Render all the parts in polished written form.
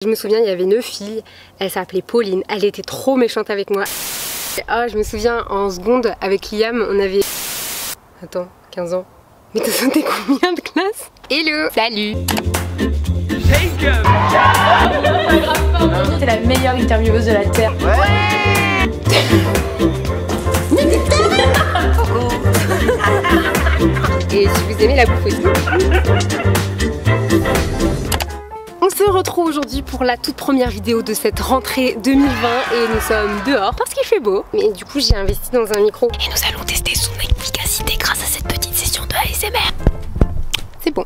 Je me souviens, il y avait une fille, elle s'appelait Pauline, elle était trop méchante avec moi. Ah, je me souviens, en seconde, avec Liam, on avait... Attends, 15 ans. Mais t'as sauté combien de classe? Hello. Salut. T'es la meilleure intervieweuse de la Terre. Ouais. Et si vous aimez la bouffe aussi. On se retrouve aujourd'hui pour la toute première vidéo de cette rentrée 2020 et nous sommes dehors parce qu'il fait beau. Mais du coup j'ai investi dans un micro et nous allons tester son efficacité grâce à cette petite session de ASMR. C'est bon.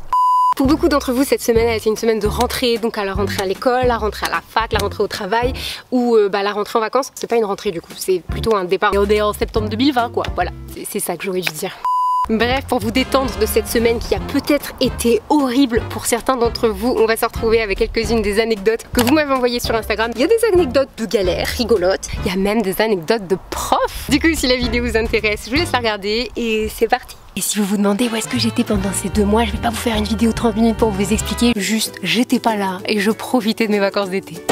Pour beaucoup d'entre vous, cette semaine a été une semaine de rentrée, donc à la rentrée à l'école, la rentrée à la fac, la rentrée au travail ou la rentrée en vacances. C'est pas une rentrée du coup, c'est plutôt un départ. Et on est en septembre 2020 quoi, voilà, c'est ça que j'aurais dû dire. Bref, pour vous détendre de cette semaine qui a peut-être été horrible pour certains d'entre vous, on va se retrouver avec quelques-unes des anecdotes que vous m'avez envoyées sur Instagram. Il y a des anecdotes de galères, rigolotes, il y a même des anecdotes de profs. Du coup, si la vidéo vous intéresse, je vous laisse la regarder et c'est parti. Et si vous vous demandez où est-ce que j'étais pendant ces 2 mois, je vais pas vous faire une vidéo 30 minutes pour vous expliquer, juste j'étais pas là et je profitais de mes vacances d'été.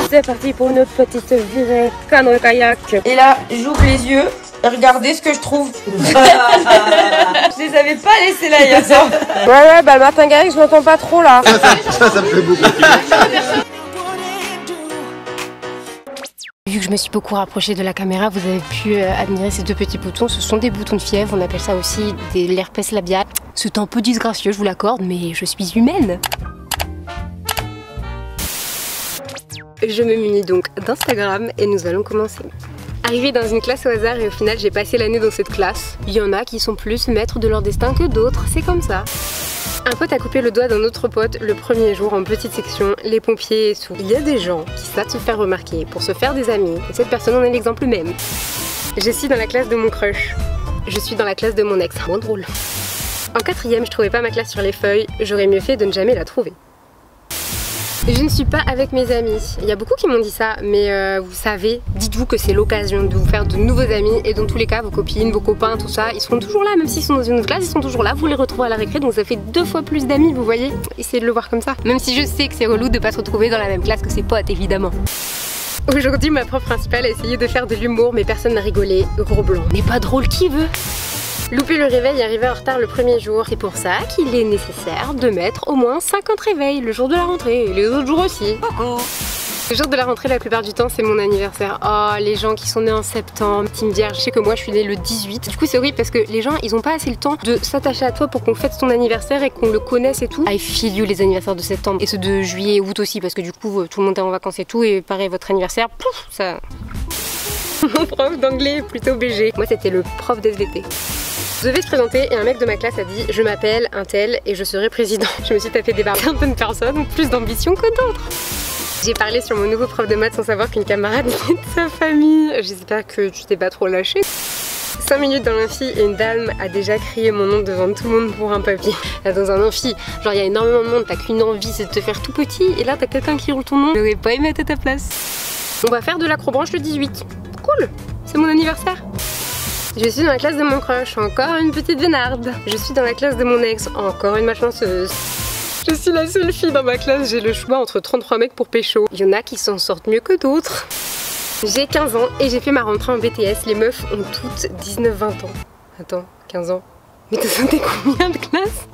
C'est parti pour une autre petite virée canoë kayak. Et là, j'ouvre les yeux. Regardez ce que je trouve. Je les avais pas laissés là hier soir. Ouais, bah Martin Garrix, je m'entends pas trop là. Ça me fait beaucoup. Vu que je me suis beaucoup rapprochée de la caméra, vous avez pu admirer ces 2 petits boutons. Ce sont des boutons de fièvre, on appelle ça aussi de l'herpès labial. C'est un peu disgracieux, je vous l'accorde, mais je suis humaine. Je me munis donc d'Instagram et nous allons commencer. Arrivée dans une classe au hasard et au final j'ai passé l'année dans cette classe. Il y en a qui sont plus maîtres de leur destin que d'autres, c'est comme ça. Un pote a coupé le doigt d'un autre pote le premier jour en petite section, les pompiers et tout. Il y a des gens qui savent se faire remarquer pour se faire des amis et cette personne en est l'exemple même. Je suis dans la classe de mon crush. Je suis dans la classe de mon ex, moins drôle. En 4ème, je trouvais pas ma classe sur les feuilles, j'aurais mieux fait de ne jamais la trouver. Je ne suis pas avec mes amis. Il y a beaucoup qui m'ont dit ça, mais vous savez, dites-vous que c'est l'occasion de vous faire de nouveaux amis et dans tous les cas, vos copines, vos copains, tout ça, ils seront toujours là, même s'ils sont dans une autre classe, ils sont toujours là, vous les retrouvez à la récré, donc ça fait 2 fois plus d'amis, vous voyez. Essayez de le voir comme ça. Même si je sais que c'est relou de pas se retrouver dans la même classe que ses potes, évidemment. Aujourd'hui, ma prof principale a essayé de faire de l'humour, mais personne n'a rigolé. Gros blanc. N'est pas drôle qui veut. Louper le réveil et arriver en retard le premier jour. C'est pour ça qu'il est nécessaire de mettre au moins 50 réveils le jour de la rentrée et les autres jours aussi. Coucou. Le jour de la rentrée, la plupart du temps, c'est mon anniversaire. Oh, les gens qui sont nés en septembre, Team Vierge, je sais que moi je suis née le 18. Du coup, c'est horrible parce que les gens, ils ont pas assez le temps de s'attacher à toi pour qu'on fête ton anniversaire et qu'on le connaisse et tout. I feel you les anniversaires de septembre et ceux de juillet et août aussi parce que du coup, tout le monde est en vacances et tout. Et pareil, votre anniversaire, pouf, ça... Mon prof d'anglais est plutôt BG. Moi, c'était le prof d'SVT. Je devais se présenter et un mec de ma classe a dit « Je m'appelle un tel et je serai président ». Je me suis tapé des barres. Certaines personnes ont plus d'ambition que d'autres. J'ai parlé sur mon nouveau prof de maths sans savoir qu'une camarade était de sa famille. J'espère que tu t'es pas trop lâché. 5 minutes dans l'amphi et une dame a déjà crié mon nom devant tout le monde pour un papier. Là, dans un amphi, genre il y a énormément de monde, t'as qu'une envie, c'est de te faire tout petit et là t'as quelqu'un qui roule ton nom. J'aurais pas aimé être à ta place. On va faire de l'acrobranche le 18. Cool, c'est mon anniversaire. Je suis dans la classe de mon crush, encore une petite vénarde. Je suis dans la classe de mon ex, encore une malchanceuse. Je suis la seule fille dans ma classe, j'ai le choix entre 33 mecs pour pécho. Il y en a qui s'en sortent mieux que d'autres. J'ai 15 ans et j'ai fait ma rentrée en BTS. Les meufs ont toutes 19-20 ans. Attends, 15 ans. Mais t'as sauté combien de classes?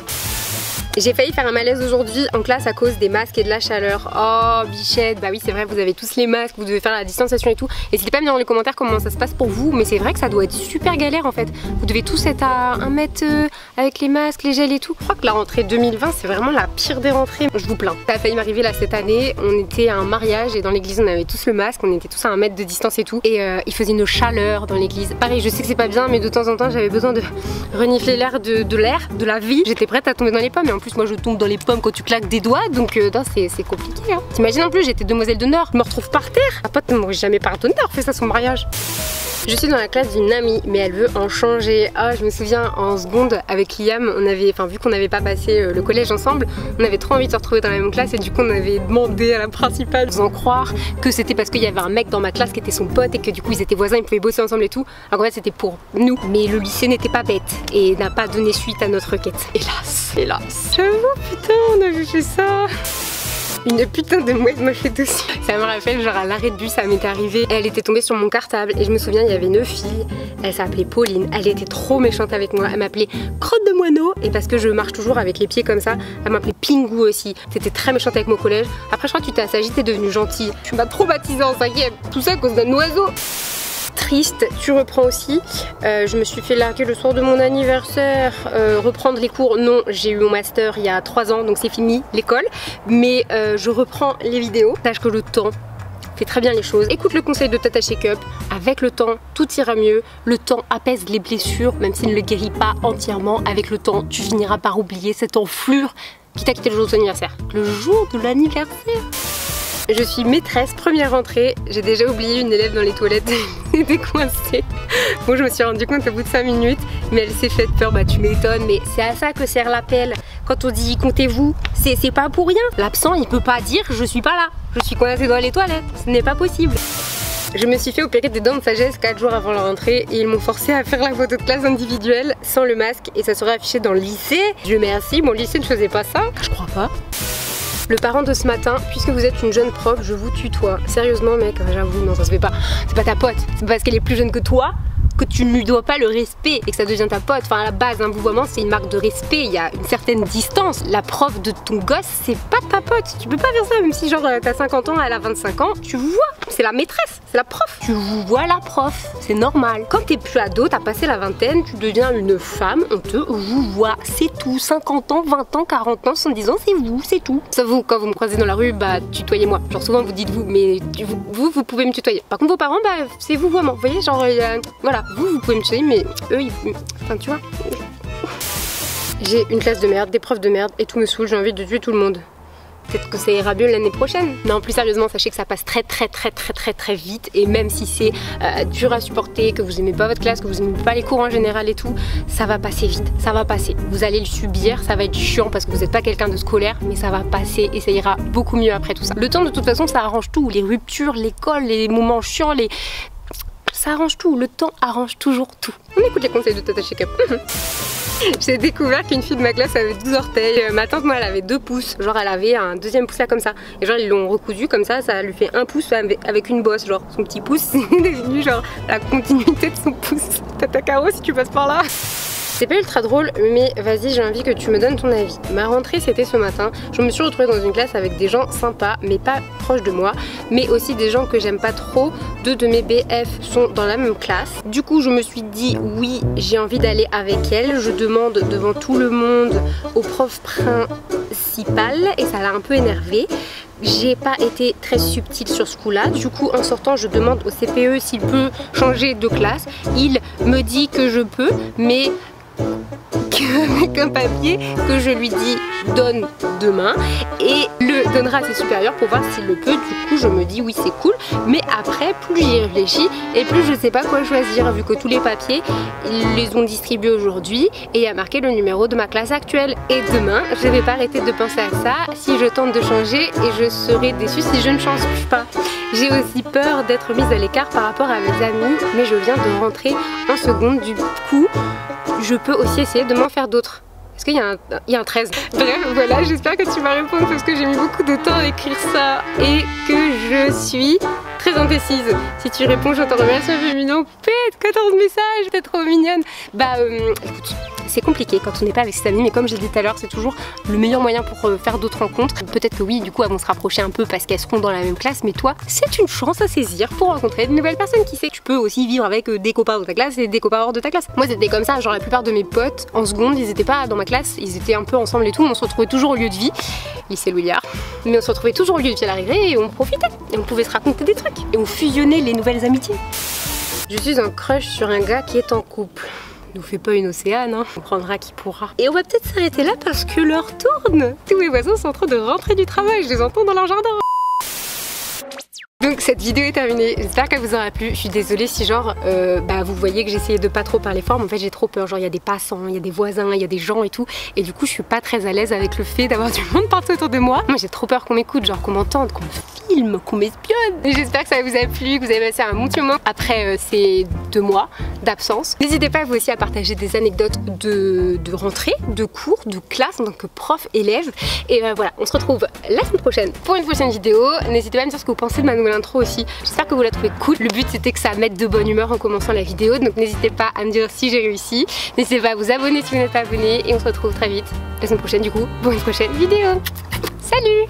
J'ai failli faire un malaise aujourd'hui en classe à cause des masques et de la chaleur. Oh bichette, bah oui c'est vrai, vous avez tous les masques, vous devez faire la distanciation et tout. N'hésitez pas à me dire dans les commentaires comment ça se passe pour vous, mais c'est vrai que ça doit être super galère en fait. Vous devez tous être à 1 mètre avec les masques, les gels et tout. Je crois que la rentrée 2020 c'est vraiment la pire des rentrées. Je vous plains. Ça a failli m'arriver là cette année, on était à un mariage et dans l'église on avait tous le masque, on était tous à 1 mètre de distance et tout. Et il faisait une chaleur dans l'église. Pareil, je sais que c'est pas bien, mais de temps en temps j'avais besoin de renifler l'air de la vie. J'étais prête à tomber dans les pommes, mais en plus moi je tombe dans les pommes quand tu claques des doigts, donc c'est compliqué hein. T'imagines en plus j'étais demoiselle d'honneur, je me retrouve par terre. Ma pote ne m'aurait jamais pardonné d'avoir fait ça à son mariage. Je suis dans la classe d'une amie, mais elle veut en changer. Ah, je me souviens en seconde avec Liam, on avait, vu qu'on n'avait pas passé le collège ensemble, on avait trop envie de se retrouver dans la même classe et du coup on avait demandé à la principale de nous en croire que c'était parce qu'il y avait un mec dans ma classe qui était son pote et que du coup ils étaient voisins, ils pouvaient bosser ensemble et tout. Alors en fait c'était pour nous, mais le lycée n'était pas bête et n'a pas donné suite à notre requête. Hélas, hélas. J'avoue, putain, on avait fait ça. Une putain de mouette m'a fait dessus. Ça me rappelle genre à l'arrêt de bus, ça m'était arrivé. Elle était tombée sur mon cartable et je me souviens il y avait une fille, elle s'appelait Pauline, elle était trop méchante avec moi. Elle m'appelait crotte de moineau et parce que je marche toujours avec les pieds comme ça, elle m'appelait Pingou aussi. C'était très méchante avec mon collège. Après je crois que tu t'es assagi, t'es devenue gentille. Je m'as trop baptisée en 5e, tout ça à cause d'un oiseau. Triste, tu reprends aussi. Je me suis fait larguer le soir de mon anniversaire. Reprendre les cours, non, j'ai eu mon master il y a 3 ans, donc c'est fini l'école. Mais je reprends les vidéos. Sache que le temps fait très bien les choses. Écoute le conseil de Tata Shake Up. Avec le temps, tout ira mieux. Le temps apaise les blessures, même s'il ne le guérit pas entièrement. Avec le temps, tu finiras par oublier cette enflure qui t'a quitté le jour de ton anniversaire. Le jour de l'anniversaire. Je suis maîtresse, première rentrée, j'ai déjà oublié une élève dans les toilettes, elle était coincée. Bon, je me suis rendu compte au bout de 5 minutes, mais elle s'est faite peur, bah tu m'étonnes, mais c'est à ça que sert l'appel. Quand on dit comptez-vous, c'est pas pour rien. L'absent, il peut pas dire je suis pas là, je suis coincée dans les toilettes, ce n'est pas possible. Je me suis fait opérer des dents de sagesse 4 jours avant la rentrée et ils m'ont forcé à faire la photo de classe individuelle sans le masque et ça serait affiché dans le lycée. Dieu merci, mon lycée ne faisait pas ça, je crois pas. Le parent de ce matin, puisque vous êtes une jeune prof, je vous tutoie. Sérieusement mec, j'avoue, non ça se fait pas. C'est pas ta pote, c'est parce qu'elle est plus jeune que toi que tu ne lui dois pas le respect et que ça devient ta pote. Enfin à la base, un vouvoiement c'est une marque de respect, il y a une certaine distance. La prof de ton gosse, c'est pas ta pote. Tu peux pas faire ça, même si genre t'as 50 ans, elle a 25 ans, tu vois, c'est la maîtresse, c'est la prof. Tu vois la prof, c'est normal. Quand t'es plus ado, t'as passé la vingtaine, tu deviens une femme, on te voit, c'est tout. 50 ans, 20 ans, 40 ans, 70 ans, c'est vous, c'est tout. Ça vous, quand vous me croisez dans la rue, bah tutoyez-moi. Genre souvent vous dites vous, mais vous pouvez me tutoyer. Par contre vos parents, bah c'est vous vraiment. Vous voyez, genre voilà. Vous pouvez me tuer, mais eux, enfin, tu vois. J'ai une classe de merde, des profs de merde, et tout me saoule, j'ai envie de tuer tout le monde. Peut-être que ça ira mieux l'année prochaine. Non, plus sérieusement, sachez que ça passe très vite, et même si c'est dur à supporter, que vous aimez pas votre classe, que vous aimez pas les cours en général et tout, ça va passer vite, ça va passer. Vous allez le subir, ça va être chiant parce que vous n'êtes pas quelqu'un de scolaire, mais ça va passer et ça ira beaucoup mieux après tout ça. Le temps, de toute façon, ça arrange tout, les ruptures, l'école, les moments chiants, ça arrange tout, le temps arrange toujours tout. On écoute les conseils de Tata Shake Up. J'ai découvert qu'une fille de ma classe avait 12 orteils. Ma tante, moi, elle avait 2 pouces. Genre, elle avait un deuxième pouce là comme ça. Et genre, ils l'ont recousu comme ça lui fait 1 pouce avec une bosse. Genre, son petit pouce, c'est devenu genre la continuité de son pouce. Tata Caro, si tu passes par là. C'est pas ultra drôle, mais vas-y, j'ai envie que tu me donnes ton avis. Ma rentrée, c'était ce matin. Je me suis retrouvée dans une classe avec des gens sympas, mais pas proches de moi, mais aussi des gens que j'aime pas trop. 2 de mes BF sont dans la même classe. Du coup, je me suis dit, oui, j'ai envie d'aller avec elles. Je demande devant tout le monde au prof principal, et ça l'a un peu énervé. J'ai pas été très subtile sur ce coup là, du coup en sortant je demande au CPE s'il peut changer de classe. Il me dit que je peux, mais avec un papier que je lui dis donne demain et le donnera à ses supérieurs pour voir s'il le peut. Du coup je me dis oui c'est cool, mais après plus j'y réfléchis et plus je sais pas quoi choisir vu que tous les papiers ils les ont distribués aujourd'hui et il y a marqué le numéro de ma classe actuelle et demain je vais pas arrêter de penser à ça si je tente de changer et je serai déçue si je ne change pas. J'ai aussi peur d'être mise à l'écart par rapport à mes amis, mais je viens de rentrer en seconde, du coup je peux aussi essayer de m'en faire d'autres. Est-ce qu'il y a un 13? Bref, voilà, j'espère que tu vas répondre parce que j'ai mis beaucoup de temps à écrire ça et que je suis très indécise. Si tu réponds, je t'en remercie, un mignon. Pète, 14 messages, t'es trop mignonne. Bah écoute, c'est compliqué quand on n'est pas avec ses amis, mais comme j'ai dit tout à l'heure, c'est toujours le meilleur moyen pour faire d'autres rencontres. Peut-être que oui, du coup, elles vont se rapprocher un peu parce qu'elles seront dans la même classe, mais toi, c'est une chance à saisir pour rencontrer de nouvelles personnes. Qui sait, tu peux aussi vivre avec des copains de ta classe et des copains hors de ta classe. Moi, c'était comme ça, genre la plupart de mes potes en seconde, ils étaient pas dans ma classe, ils étaient un peu ensemble et tout, on se retrouvait toujours au lieu de vie, lycée Louillard, mais on se retrouvait toujours au lieu de vie à l'arrivée et on profitait, et on pouvait se raconter des trucs, et on fusionnait les nouvelles amitiés. Je suis en crush sur un gars qui est en couple. Nous fait pas une Océane, hein. On prendra qui pourra. Et on va peut-être s'arrêter là parce que l'heure tourne. Tous mes voisins sont en train de rentrer du travail, je les entends dans leur jardin. Donc cette vidéo est terminée, j'espère qu'elle vous aura plu. Je suis désolée si genre vous voyez que j'essayais de pas trop parler fort, mais en fait j'ai trop peur. Genre il y a des passants, il y a des voisins, il y a des gens et tout, et du coup je suis pas très à l'aise avec le fait d'avoir du monde partout autour de moi. Moi j'ai trop peur qu'on m'écoute, genre qu'on m'entende, qu'on me filme, qu'on m'espionne. J'espère que ça vous a plu, que vous avez passé un bon petit moment après ces 2 mois d'absence. N'hésitez pas vous aussi à partager des anecdotes de rentrée, de cours, de classe en tant que prof élève. Et voilà, on se retrouve la semaine prochaine pour une prochaine vidéo. N'hésitez pas à me dire ce que vous pensez de ma nouvelle intro aussi. J'espère que vous la trouvez cool. Le but c'était que ça mette de bonne humeur en commençant la vidéo, donc n'hésitez pas à me dire si j'ai réussi. N'hésitez pas à vous abonner si vous n'êtes pas abonné, et on se retrouve très vite la semaine prochaine du coup pour une prochaine vidéo. Salut!